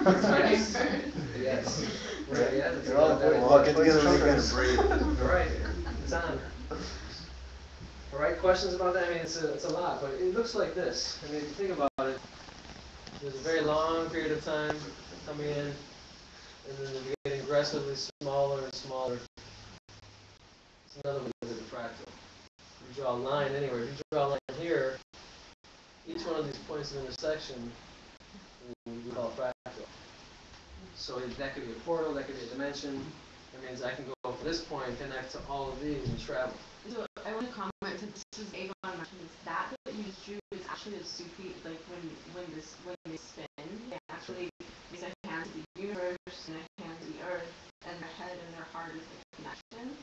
Yes. Yes. Right, yeah, They're all important. We'll all get together and weekend and breathe. All right, it's on. All right, questions about that? I mean, it's a lot, but it looks like this. I mean, if you think about it, there's a very long period of time coming in, and then they're getting aggressively smaller and smaller. It's another way to look at the fractal. You draw a line anywhere. If you draw a line here, each one of these points of intersection we call a fractal. So that could be a portal, that could be a dimension. That means I can go from this point, connect to all of these, and travel. So I want to comment, since this is Avon mentions that what you just drew is actually a Sufi, like when they spin, they actually they say hand to the universe and a hand to the earth, and their head and their heart is the connection,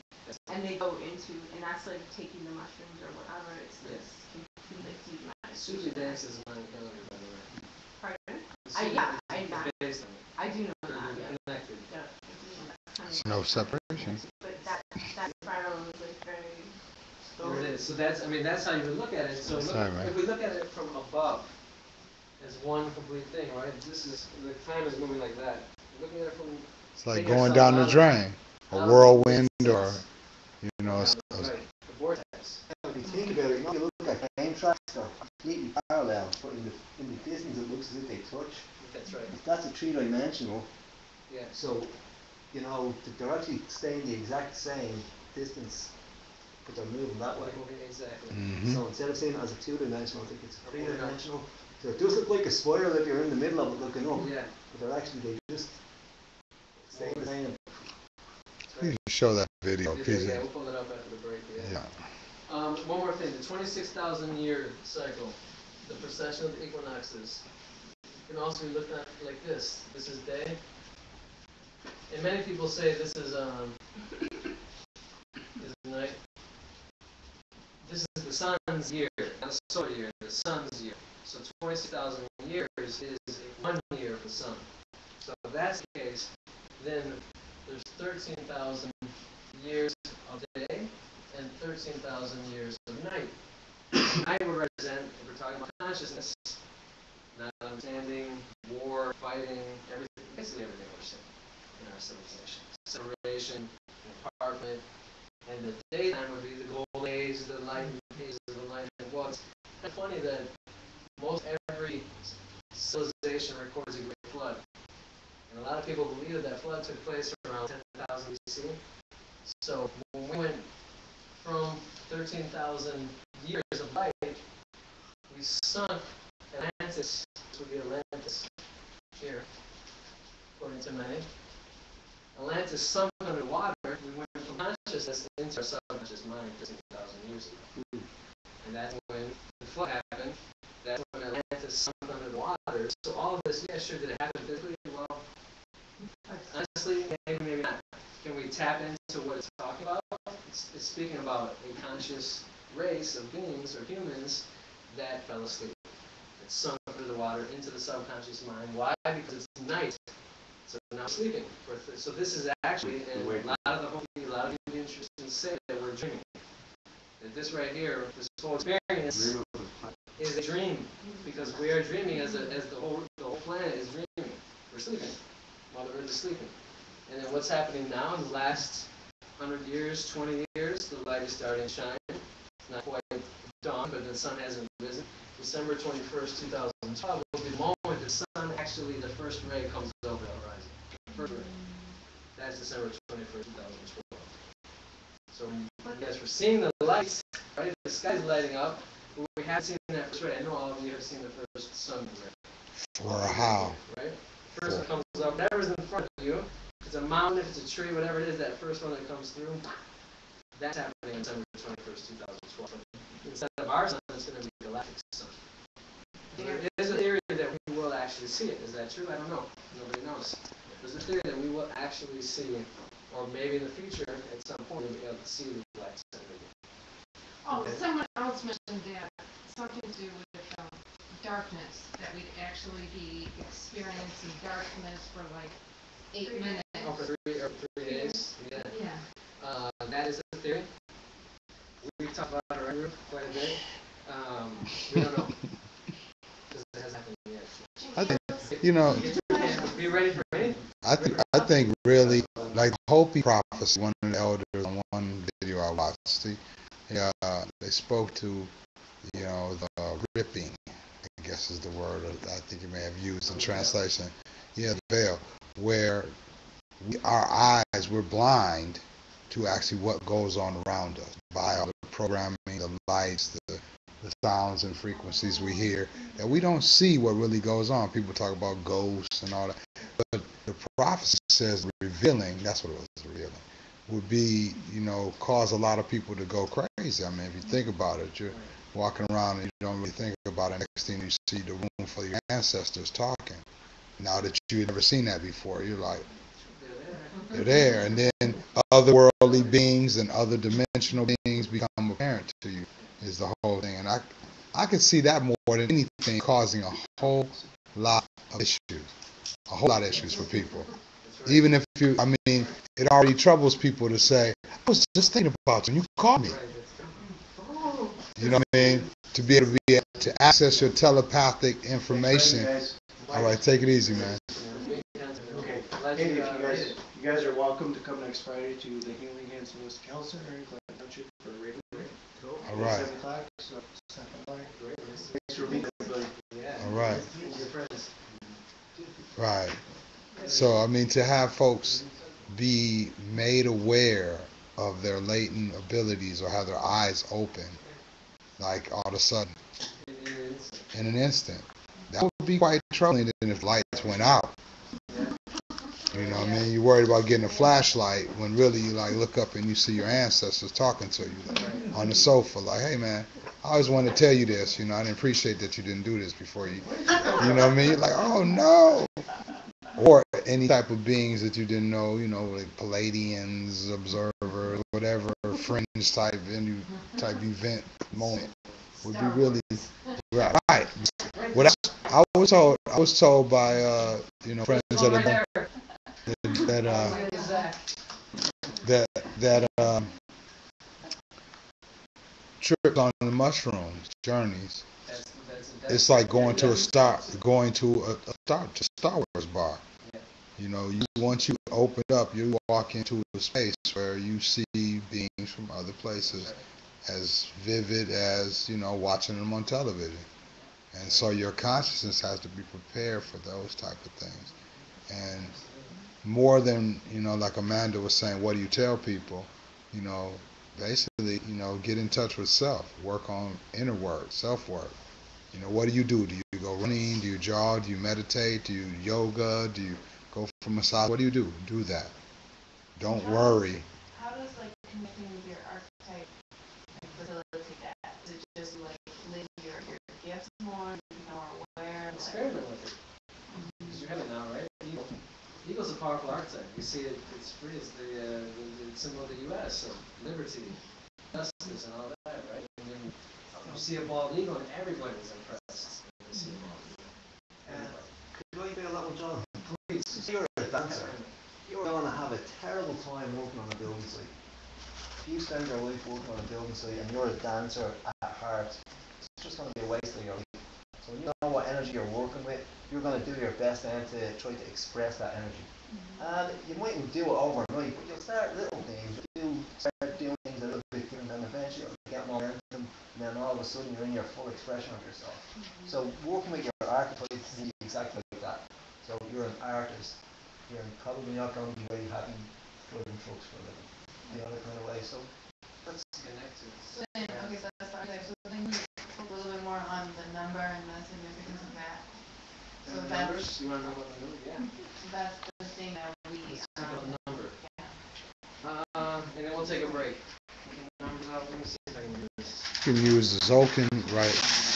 and they go into, and that's like taking the mushrooms or whatever. It's this complete deep meditation. Sufi dance is my calendar, by the way. Pardon? Based on it. I do know that. They're connected. Yeah. There's no separation. But that spiral is like very. There it is. So that's, I mean, that's how you would look at it. So look, Right. if we look at it from above as one complete thing, right? This is, the time is moving like that. Looking at it from. It's like going down the drain, a whirlwind, or Right. The vortex. If you think about it, you look at train tracks, they're completely parallel, but in the distance it looks as if they touch. That's right. That's a three-dimensional. Yeah. So, they're actually staying the exact same distance, but they're moving that way. Exactly. So instead of seeing it as a two-dimensional, I think it's a three-dimensional. So it does look like a spiral if you're in the middle of it looking up. Yeah. But they just stay the same. You can show that video. Yeah, we'll pull it up after the break. Yeah. One more thing, the 26,000 year cycle, the precession of the equinoxes, can also be looked at like this. This is day. And many people say this is night. This is the sun's year, not the solar year, the sun's year. So 26,000 years is 1 year for the sun. So if that's the case, then there's 13,000 years of day and 13,000 years of night. Night would represent, if we're talking about consciousness, not understanding, war, fighting, everything, basically everything we're seeing in our civilization. Separation, apartment, and the daytime would be the golden age, the enlightened age of enlightenment. Well, it's kind of funny that most every civilization records a great flood. And a lot of people believe that flood took place around 10,000 BC. So when we went from 13,000 years of light, we sunk Atlantis, which would be Atlantis here, according to many. Atlantis sunk under water. We went from consciousness into our subconscious mind 13,000 years ago. And that's when the flood happened. That's when Atlantis sunk under the water. So all of this, yeah, sure, did it happen physically? Well, honestly, maybe not. Can we tap into what it's talking about? It's speaking about a conscious race of beings or humans that fell asleep. It sunk under the water into the subconscious mind. Why? Because it's night. So now we're sleeping. So this is actually, and a lot of Indian traditions say that we're dreaming. That this right here, this whole experience is a dream, because we are dreaming as the whole planet is dreaming. We're sleeping. Mother Earth is sleeping. And then what's happening now in the last 100 years, 20 years, the light is starting to shine. It's not quite dawn, but the sun hasn't risen. December 21st, 2012 will be the moment the sun actually, the first ray comes over the horizon. First ray. That's December 21st, 2012. So you guys were seeing the lights, right? The sky's lighting up, but we haven't seen that first ray. I know all of you have seen the first sun ray. Or how? Right? First one comes up, whatever's in front of you. If it's a mountain, if it's a tree, whatever it is, that first one that comes through, that's happening on December 21st, 2012. Instead of our sun, it's going to be the galactic sun. There is a theory that we will actually see it. Is that true? I don't know. Nobody knows. There's a theory that we will actually see, or maybe in the future, at some point, we'll be able to see the galactic sun. Oh, someone else mentioned that something to do with darkness, that we'd actually be experiencing darkness for like 8 minutes. Oh, for 3 days? Yeah. Yeah. That is a theory. We've talked about it already quite a bit. We don't know. Because it hasn't happened yet. I think, If Be ready for anything. I think really, like the Hopi prophecy, one of the elders on one video I watched, they spoke to, the ripping, I guess is the word I think you may have used in translation. Yeah, the veil, where our eyes, we're blind to actually what goes on around us by all the programming, the lights, the sounds and frequencies we hear, that we don't see what really goes on. People talk about ghosts and all that. But the prophecy says revealing, that's what it was, revealing, would be, cause a lot of people to go crazy. I mean, if you think about it, you're walking around and you don't really think about it. Next thing you see the room full of your ancestors talking. Now that you've never seen that before, you're like, they're there. And then otherworldly beings and other dimensional beings become apparent to you, is the whole thing. And I could see that more than anything causing a whole lot of issues. A whole lot of issues for people. Even if it already troubles people to say, I was just thinking about you and you called me. You know what I mean? To be able to access your telepathic information. All right, take it easy, man. Okay. Hey, you guys are welcome to come next Friday to the Healing Hands Holistic Health Center in Clinton Township for a Raven Day. All right. 7 o'clock, so stop by. Thanks for being here, Billy. All right. And your friends. Right. So, to have folks be made aware of their latent abilities or have their eyes open, like all of a sudden, in an instant, that would be quite troubling if lights went out. You know what I mean? You're worried about getting a flashlight when really you look up and you see your ancestors talking to you on the sofa, like, hey man, I always wanted to tell you this, I didn't appreciate that you didn't do this before you know what I mean? You're like, oh no. Or any type of beings that you didn't know, like Palladians, observers, whatever, fringe type event moment would be really right. What I was told by friends that trips on the mushrooms journeys. It's like going to a Star Wars bar. Once you open up, you walk into a space where you see beings from other places as vivid as, watching them on television. And so your consciousness has to be prepared for those type of things. And more than, like Amanda was saying, what do you tell people? Basically, get in touch with self, work on inner work, self-work. What do? Do you go running? Do you jog? Do you meditate? Do you yoga? Do you go for massage? What do you do? Do that. Don't worry. How does connecting with your archetype facilitate that? Is it just live your gifts more, become more aware? Experiment with it. Because you have it now, right? Eagle's a powerful archetype. You see it, it's free as the symbol of the U.S. of liberty, justice, and all that, right? And then you see a bald eagle, and everybody's impressed when they see a bald eagle. Could I be a little John? Please. You're a dancer. You're going to have a terrible time working on a building site. If you spend your life working on a building site and you're a dancer at heart, it's just going to be a waste of your life. So when you know what energy you're working with, you're going to do your best then to try to express that energy. And you mightn't do it overnight, but you'll start little things. You'll start doing things a little bit different, and eventually you'll get momentum, and then all of a sudden you're in your full expression of yourself. So working with your archetype is exactly like that. So you're an artist. You're probably not going to be very happy driving trucks for a living. The other kind of way. So let's connect to it. So then, okay, so that's the archetype. So then we talk a little bit more on the number and the significance of that. So And the that's, numbers? You want to know about the numbers? Yeah. so that's the thing that we, Let's talk about the number. yeah. And then we'll take a break. Get the numbers out. Let me see if I can do this. You can use the Zolkin, right?